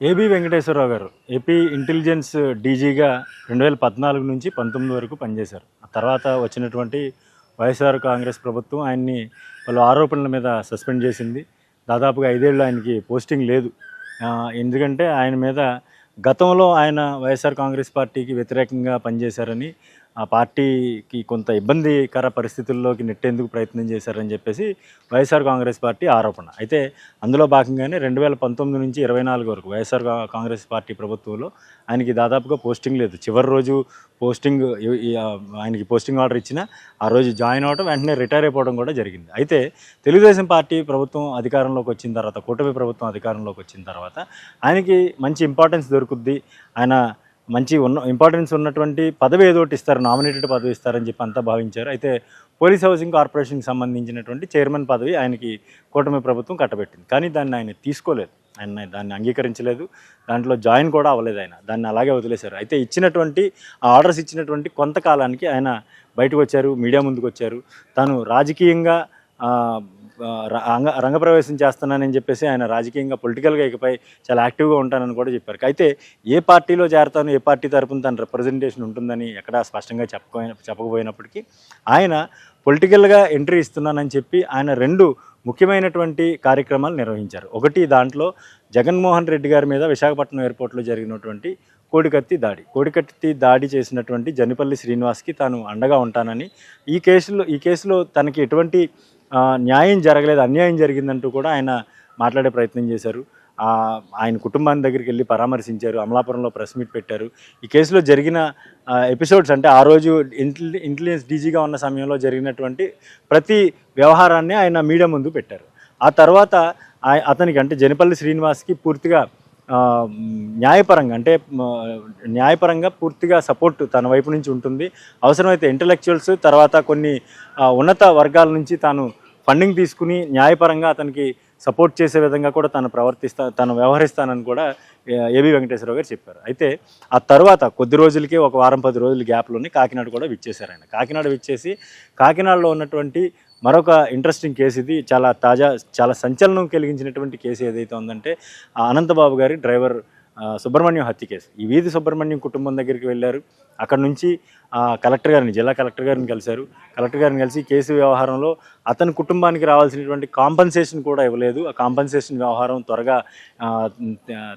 AB Venkateswararao గారు AP intelligence డీజీగా 2014 నుంచి 19 వరకు పనిచేశారు. ఆ తర్వాత వచ్చినటువంటి వైఎస్ఆర్ కాంగ్రెస్ ప్రభుత్వం ఆయన్ని పలు ఆరోపణల మీద సస్పెండ్ చేసింది. దాదాపుగా 5 ఏళ్ళు ఆయనకి పోస్టింగ్ లేదు. ఎందుకంటే ఆయన మీద గతంలో ఆయన వైఎస్ఆర్ కాంగ్రెస్ పార్టీకి వ్యతిరేకంగా పనిచేశారని, ఆ పార్టీకి కొంత ఇబ్బందికర పరిస్థితుల్లోకి నెట్టేందుకు ప్రయత్నం చేశారని చెప్పేసి వైఎస్ఆర్ కాంగ్రెస్ పార్టీ ఆరోపణ. అయితే అందులో భాగంగానే 2019 నుంచి 24 వరకు వైఎస్ఆర్ కాంగ్రెస్ పార్టీ ప్రభుత్వంలో ఆయనకి దాదాపుగా పోస్టింగ్ లేదు. చివరి రోజు పోస్టింగ్ ఆయనకి పోస్టింగ్ ఆర్డర్ ఇచ్చిన ఆ రోజు జాయిన్ అవ్వడం, వెంటనే రిటైర్ అయిపోవడం కూడా జరిగింది. అయితే తెలుగుదేశం పార్టీ ప్రభుత్వం అధికారంలోకి వచ్చిన తర్వాత, కూటమి ప్రభుత్వం అధికారంలోకి వచ్చిన తర్వాత ఆయనకి మంచి ఇంపార్టెన్స్ దొరుకుద్ది, ఆయన మంచి ఇంపార్టెన్స్ ఉన్నటువంటి పదవి ఏదో ఒకటి ఇస్తారు, నామినేటెడ్ పదవి ఇస్తారని చెప్పి అంతా భావించారు. అయితే పోలీస్ హౌసింగ్ కార్పొరేషన్కి సంబంధించినటువంటి చైర్మన్ పదవి ఆయనకి కూటమి ప్రభుత్వం కట్టబెట్టింది. కానీ దాన్ని ఆయన తీసుకోలేదు, ఆయన దాన్ని అంగీకరించలేదు, దాంట్లో జాయిన్ కూడా అవ్వలేదు. ఆయన దాన్ని అలాగే వదిలేశారు. అయితే ఇచ్చినటువంటి ఆర్డర్స్ ఇచ్చినటువంటి కొంతకాలానికి ఆయన బయటకు వచ్చారు, మీడియా ముందుకు వచ్చారు. తాను రాజకీయంగా రంగప్రవేశం చేస్తున్నానని చెప్పేసి ఆయన రాజకీయంగా పొలిటికల్గా ఇకపై చాలా యాక్టివ్గా ఉంటానని కూడా చెప్పారు. అయితే ఏ పార్టీలో చేరతాను, ఏ పార్టీ తరపున తన రిప్రజెంటేషన్ ఉంటుందని ఎక్కడా స్పష్టంగా చెప్పకపోయినప్పటికీ ఆయన పొలిటికల్గా ఎంట్రీ ఇస్తున్నానని చెప్పి ఆయన 2 ముఖ్యమైనటువంటి కార్యక్రమాలు నిర్వహించారు. ఒకటి, దాంట్లో జగన్మోహన్ రెడ్డి గారి మీద విశాఖపట్నం ఎయిర్పోర్ట్లో జరిగినటువంటి కోడికత్తి దాడి చేసినటువంటి జనిపల్లి శ్రీనివాస్కి తాను అండగా ఉంటానని, ఈ కేసులో తనకి ఎటువంటి న్యాయం జరగలేదు, అన్యాయం జరిగిందంటూ కూడా ఆయన మాట్లాడే ప్రయత్నం చేశారు. ఆయన కుటుంబాన్ని దగ్గరికి వెళ్ళి పరామర్శించారు, అమలాపురంలో ప్రెస్ మీట్ పెట్టారు. ఈ కేసులో జరిగిన ఎపిసోడ్స్, అంటే ఆ రోజు ఇంటెలిజెన్స్ డీజీగా ఉన్న సమయంలో జరిగినటువంటి ప్రతి వ్యవహారాన్ని ఆయన మీడియా ముందు పెట్టారు. ఆ తర్వాత అతనికి, అంటే జనిపల్లి శ్రీనివాస్కి పూర్తిగా న్యాయపరంగా పూర్తిగా సపోర్ట్ తన వైపు నుంచి ఉంటుంది. అవసరమైతే ఇంటలెక్చువల్స్, తర్వాత కొన్ని ఉన్నత వర్గాల నుంచి తాను ఫండింగ్ తీసుకుని న్యాయపరంగా అతనికి సపోర్ట్ చేసే విధంగా కూడా తను వ్యవహరిస్తానని కూడా ఏబి వెంకటేశ్వరరావు గారు చెప్పారు. అయితే ఆ తర్వాత కొద్ది రోజులకే, ఒక వారం 10 రోజుల గ్యాప్లోనే కాకినాడ కూడా విచ్చేశారు. ఆయన కాకినాడ విచ్చేసి కాకినాడలో ఉన్నటువంటి మరొక ఇంట్రెస్టింగ్ కేసు, ఇది చాలా సంచలనం కలిగించినటువంటి కేసు ఏదైతే ఉందంటే అనంతబాబు గారి డ్రైవర్ సుబ్రహ్మణ్యం హత్య కేసు. ఈ వీధి సుబ్రహ్మణ్యం కుటుంబం దగ్గరికి వెళ్ళారు. అక్కడ నుంచి జిల్లా కలెక్టర్ గారిని కలిశారు. కలెక్టర్ గారిని కలిసి కేసు వ్యవహారంలో అతని కుటుంబానికి రావాల్సినటువంటి కాంపన్సేషన్ కూడా ఇవ్వలేదు, ఆ కాంపన్సేషన్ వ్యవహారం త్వరగా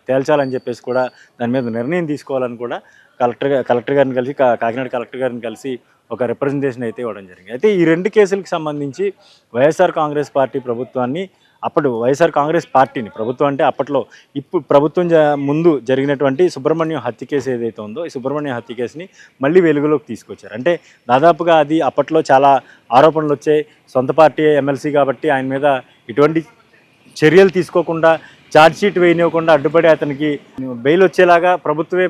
తేల్చాలని చెప్పేసి కూడా దాని మీద నిర్ణయం తీసుకోవాలని కూడా కలెక్టర్ గారిని కలిసి కాకినాడ కలెక్టర్ గారిని కలిసి ఒక రిప్రజెంటేషన్ అయితే ఇవ్వడం జరిగింది. అయితే ఈ 2 కేసులకు సంబంధించి వైఎస్ఆర్ కాంగ్రెస్ పార్టీ ప్రభుత్వాన్ని, అప్పుడు వైఎస్ఆర్ కాంగ్రెస్ పార్టీని, ప్రభుత్వం అంటే అప్పట్లో, ఇప్పుడు ప్రభుత్వం ముందు జరిగినటువంటి సుబ్రహ్మణ్యం హత్య కేసు ఏదైతే ఉందో, ఈ సుబ్రహ్మణ్యం హత్య కేసుని మళ్ళీ వెలుగులోకి తీసుకొచ్చారు. అంటే దాదాపుగా అది అప్పట్లో చాలా ఆరోపణలు వచ్చాయి. సొంత పార్టీ ఎమ్మెల్సీ కాబట్టి ఆయన మీద ఎటువంటి చర్యలు తీసుకోకుండా, ఛార్జ్షీట్ వేయనివ్వకుండా అడ్డుపడి అతనికి బెయిల్ వచ్చేలాగా ప్రభుత్వమే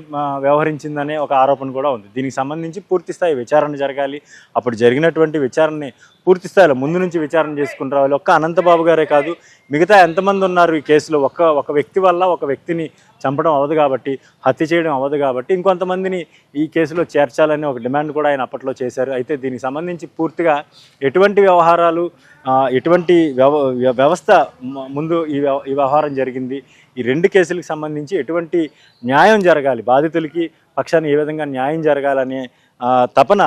వ్యవహరించిందనే ఒక ఆరోపణ కూడా ఉంది. దీనికి సంబంధించి పూర్తిస్థాయి విచారణ జరగాలి. అప్పుడు జరిగినటువంటి విచారణని పూర్తి స్థాయిలో ముందు నుంచి విచారణ చేసుకుని రావాలి. ఒక్క అనంతబాబు గారే కాదు, మిగతా ఎంతమంది ఉన్నారు ఈ కేసులో, ఒక వ్యక్తి వల్ల ఒక వ్యక్తిని చంపడం అవ్వదు కాబట్టి, హత్య చేయడం అవ్వదు కాబట్టి, ఇంకొంతమందిని ఈ కేసులో చేర్చాలని ఒక డిమాండ్ కూడా ఆయన అప్పట్లో చేశారు. అయితే దీనికి సంబంధించి పూర్తిగా ఎటువంటి వ్యవహారాలు, ఎటువంటి వ్యవస్థ ముందు ఈ వ్యవహారం జరిగింది, ఈ 2 కేసులకు సంబంధించి ఎటువంటి న్యాయం జరగాలి, బాధితులకి పక్షాన్ని ఏ విధంగా న్యాయం జరగాలనే తపన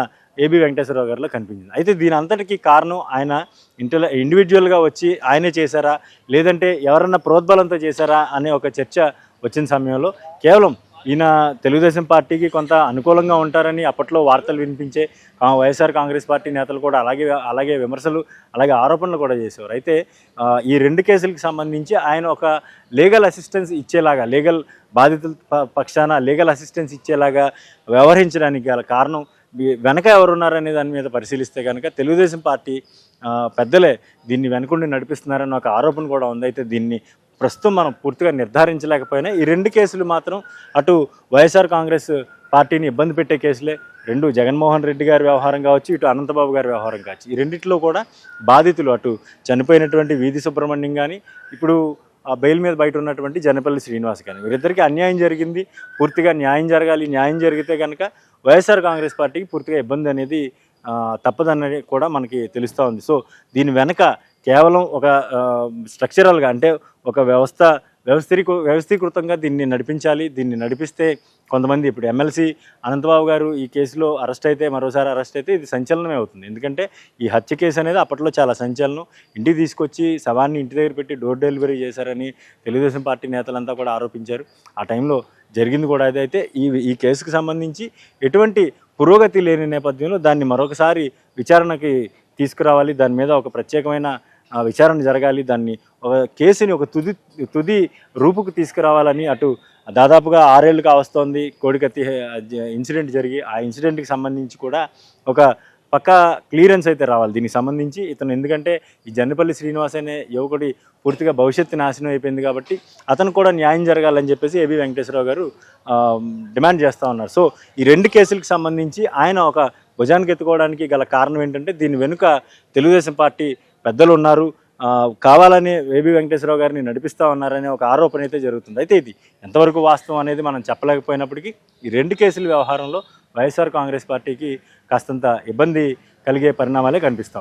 ఏబి వెంకటేశ్వరరావు గారిలో కనిపించింది. అయితే దీని అంతటికీ కారణం ఆయన ఇండివిజువల్గా వచ్చి ఆయనే చేశారా, లేదంటే ఎవరన్నా ప్రోద్బలంతో చేశారా అనే ఒక చర్చ వచ్చిన సమయంలో కేవలం ఈయన తెలుగుదేశం పార్టీకి కొంత అనుకూలంగా ఉంటారని అప్పట్లో వార్తలు వినిపించే వైఎస్ఆర్ కాంగ్రెస్ పార్టీ నేతలు కూడా అలాగే విమర్శలు, అలాగే ఆరోపణలు కూడా చేసేవారు. అయితే ఈ 2 కేసులకు సంబంధించి ఆయన ఒక లీగల్ అసిస్టెన్స్ ఇచ్చేలాగా, బాధితుల పక్షాన లీగల్ అసిస్టెన్స్ ఇచ్చేలాగా వ్యవహరించడానికి గల కారణం వెనక ఎవరున్నారనే దాని మీద పరిశీలిస్తే కనుక తెలుగుదేశం పార్టీ పెద్దలే దీన్ని వెనుకుండి నడిపిస్తున్నారని ఒక ఆరోపణ కూడా ఉంది. అయితే దీన్ని ప్రస్తుతం మనం పూర్తిగా నిర్ధారించలేకపోయినా ఈ 2 కేసులు మాత్రం అటు వైఎస్ఆర్ కాంగ్రెస్ పార్టీని ఇబ్బంది పెట్టే కేసులే. 2 జగన్మోహన్ రెడ్డి గారి వ్యవహారం కావచ్చు, ఇటు అనంతబాబు గారి వ్యవహారం కావచ్చు. ఈ రెండిట్లో కూడా బాధితులు, అటు చనిపోయినటువంటి వీధి సుబ్రహ్మణ్యం కానీ, ఇప్పుడు బెయిల్ మీద బయట ఉన్నటువంటి జనపల్లి శ్రీనివాస్ కానీ, వీరిద్దరికీ అన్యాయం జరిగింది. పూర్తిగా న్యాయం జరగాలి. న్యాయం జరిగితే కనుక వైఎస్ఆర్ కాంగ్రెస్ పార్టీకి పూర్తిగా ఇబ్బంది అనేది తప్పదన్నది కూడా మనకి తెలుస్తూ ఉంది. సో దీని వెనక కేవలం ఒక స్ట్రక్చరల్గా, అంటే ఒక వ్యవస్థ వ్యవస్థీకృతంగా దీన్ని నడిపించాలి. దీన్ని నడిపిస్తే కొంతమంది ఇప్పుడు ఎమ్మెల్సీ అనంతబాబు గారు ఈ కేసులో అరెస్ట్ అయితే, మరోసారి అరెస్ట్ అయితే ఇది సంచలనమే అవుతుంది. ఎందుకంటే ఈ హత్య కేసు అనేది అప్పట్లో చాలా సంచలనం. ఇంటికి తీసుకొచ్చి శవాన్ని ఇంటి దగ్గర పెట్టి డోర్ డెలివరీ చేశారని తెలుగుదేశం పార్టీ నేతలంతా కూడా ఆరోపించారు. ఆ టైంలో జరిగింది కూడా అదే. అయితే ఈ కేసుకు సంబంధించి ఎటువంటి పురోగతి లేని నేపథ్యంలో దాన్ని మరొకసారి విచారణకి తీసుకురావాలి. దాని మీద ఒక ప్రత్యేకమైన విచారణ జరగాలి. దాన్ని ఒక కేసుని ఒక తుది రూపుకు తీసుకురావాలని అటు దాదాపుగా 6 ఏళ్ళు కావస్తోంది కోడికత్తి ఇన్సిడెంట్ జరిగి. ఆ ఇన్సిడెంట్కి సంబంధించి కూడా ఒక పక్కా క్లియరెన్స్ అయితే రావాలి దీనికి సంబంధించి. ఇతను ఎందుకంటే ఈ జన్నిపల్లి శ్రీనివాస్ అనే యువకుడి పూర్తిగా భవిష్యత్తు నాశనం అయిపోయింది కాబట్టి అతను కూడా న్యాయం జరగాలని చెప్పేసి ఏబి వెంకటేశ్వరరావు గారు డిమాండ్ చేస్తూ ఉన్నారు. సో ఈ 2 కేసులకు సంబంధించి ఆయన ఒక భుజానికి ఎత్తుకోవడానికి గల కారణం ఏంటంటే దీని వెనుక తెలుగుదేశం పార్టీ పెద్దలు ఉన్నారు, కావాలని ఏబి వెంకటేశ్వరరావు గారిని నడిపిస్తూ ఉన్నారనే ఒక ఆరోపణ అయితే జరుగుతుంది. అయితే ఇది ఎంతవరకు వాస్తవం అనేది మనం చెప్పలేకపోయినప్పటికీ ఈ 2 కేసుల వ్యవహారంలో వైఎస్ఆర్ కాంగ్రెస్ పార్టీకి కాస్తంత ఇబ్బంది కలిగే పరిణామాలే కనిపిస్తాయి.